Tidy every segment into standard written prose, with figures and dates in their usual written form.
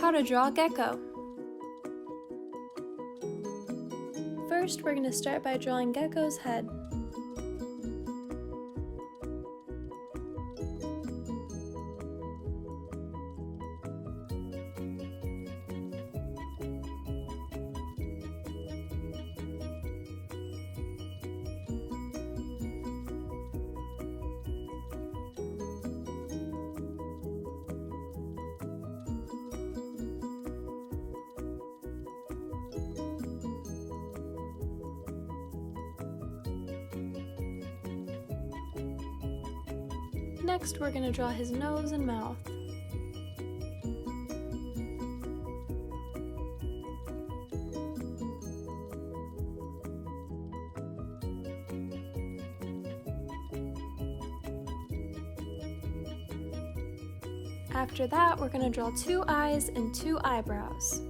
How to draw gecko. First, we're going to start by drawing gecko's head. Next, we're going to draw his nose and mouth. After that, we're going to draw 2 eyes and 2 eyebrows.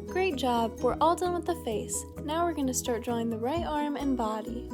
Great job, we're all done with the face. Now we're going to start drawing the right arm and body.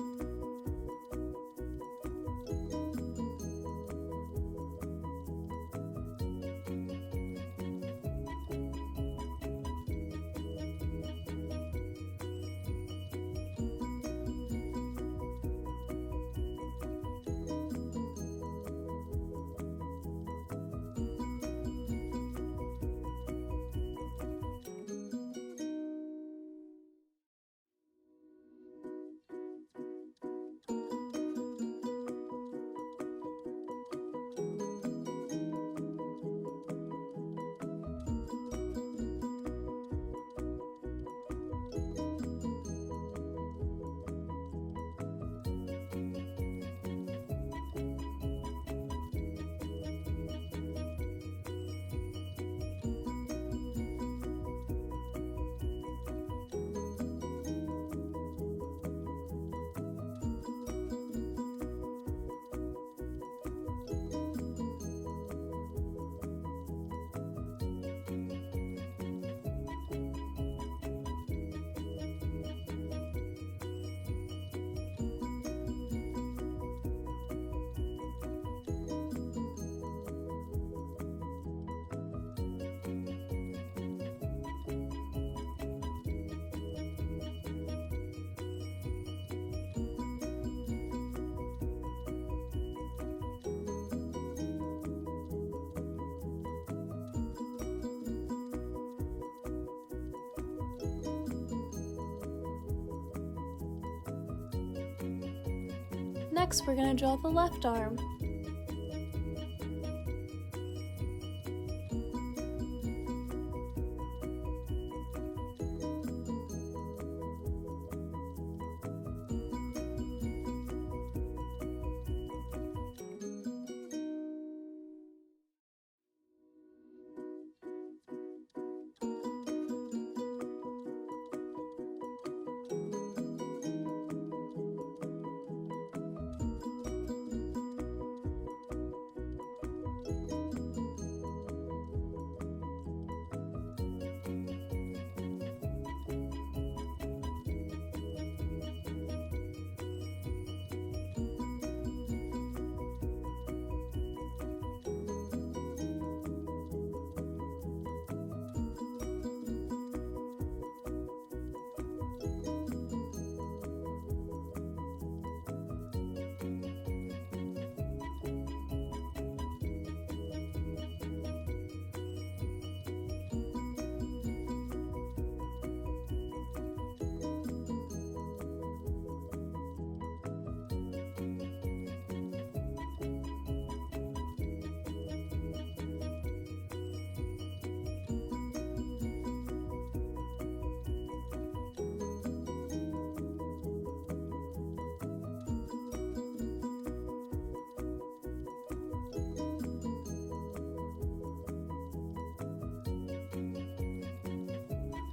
Next, we're going to draw the left arm.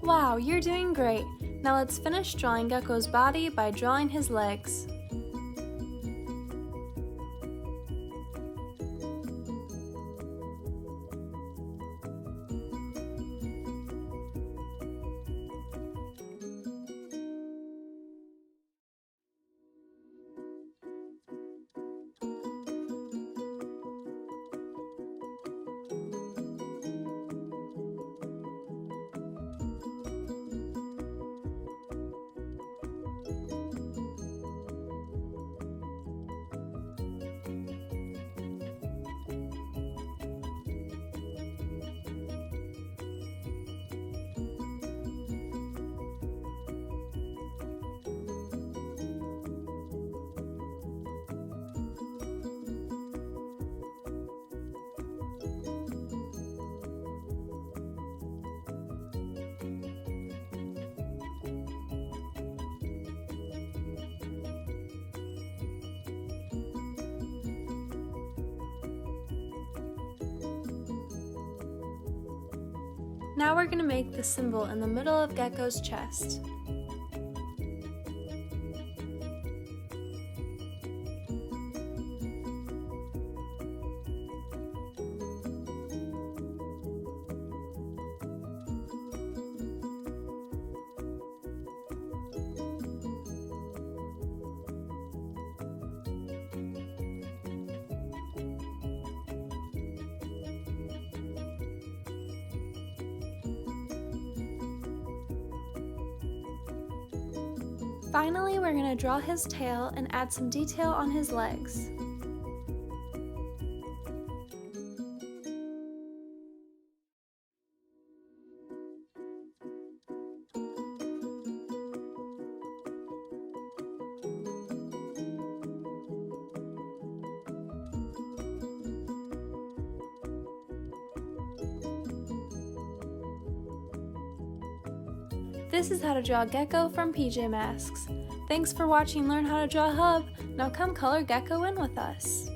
Wow, you're doing great! Now let's finish drawing Gekko's body by drawing his legs. Now we're going to make the symbol in the middle of Gekko's chest. Finally, we're going to draw his tail and add some detail on his legs. This is how to draw Gekko from PJ Masks. Thanks for watching Learn How to Draw Hub. Now come color Gekko in with us.